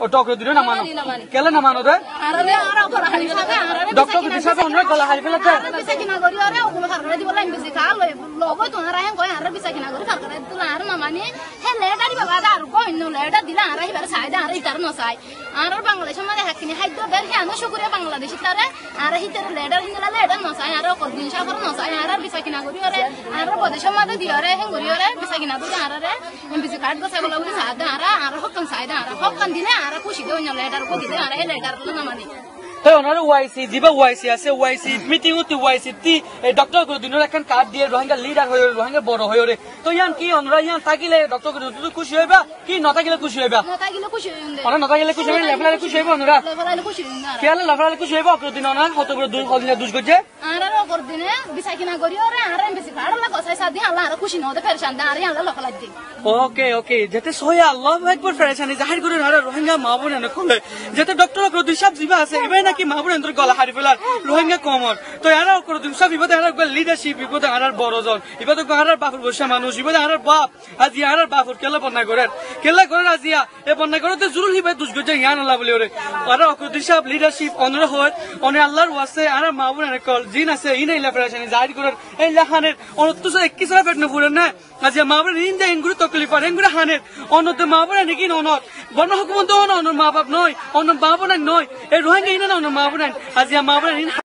ও doctor দিলে না মানো কেলে না মানো রে ডক্টর দিছে অন্য গলা হারি ফেলাতে bisa kina gori ore ogulo fargare di bola imbisi ka lobo to ara hen ko ara bisa kina gori fargare dula ara mamani he leda di baba dar ko inno leda dila ara hibar saida ara itar no sai ara bangladesh mane hakini haiddo ber he anu shukuriya bangladesh tare ara hitar leda hindala leda no sai ara ko din shakar no sai ara bisa kina gori ore ara bodesh mane di ore hen gori ore bisa kina dula ara re imbisi card ko sai bola uri saida ara hokkan saida ara hokkan dile ara ko shido nya leda ko dile ara he leda dula mamani তো ওনার ওয়াইসি জিবা ওয়াইসি আছে ওয়াইসি meeting উতি ওয়াইসি তি doctor করে দিনের এখন card দিয়ে Rohingya leader হয়ে রোহিঙ্গা বড় হয়ে রে তো ইয়ান কি ওনারা ইয়ান থাকিলে ডক্টর করে দিতে খুশি হইবা কি নতাগিলে খুশি হইবা notagile খুশি হইন্দে ওনা নতাগিলে খুশি হইবা লেফলালে খুশি হইবা ওনারা lefarale খুশি হইন্দে কেলে লেফলালে খুশি হইবা করে দিন ওনা হত করে দুই হদিনে দুজ গজে ara ro kor dine bisa kina gori ore ara imbisi card la ko sai sadi alla ara খুশি নদে পেরেশান দা ara alla lokal di ওকে ওকে যেতে সহিয়া আল্লাহু আকবার ফেরেশানি জাহির করে হারা রোহিঙ্গা মা বোন এনে কলে যেতে ডক্টর করে দুই সব জিবা আছে এবাই নাকি মা বোন এন্দ্র গলা হারি ফেলার রোহিঙ্গা কমন তো এরা করে দুই সব বিপদে এরা লিডারশিপ বিপদে হারার বড় জন বিপদে হারার বাপুর বসা মানুষ বিপদে হারার বাপ আজি হারার বাপুর কেলা বন্যা করেন আজিয়া এ বন্যা করে তো জরুরি ভাই দুজ গজে ইয়ান আল্লাহ বলি ওরে আর অকুদি সব লিডারশিপ অনুরোধ হয় অনে আল্লাহর ওয়াসে আর মা বোন এনে কল জিন আছে ইনাই লেফারেশানি জাহির করে এই লাহানের অনত্য সে 21 পেট ন পুরেন না আজি মা বোন ইন দে ইনগুলো তকলিফ আর ইনগুলো হানের অনত মা বোন নাকি অনত বন হুকুমত অন মা বাপ নয় অন মা বোন নয় এই রোহিঙ্গা ইনা না অন মা বোন আজি মা বোন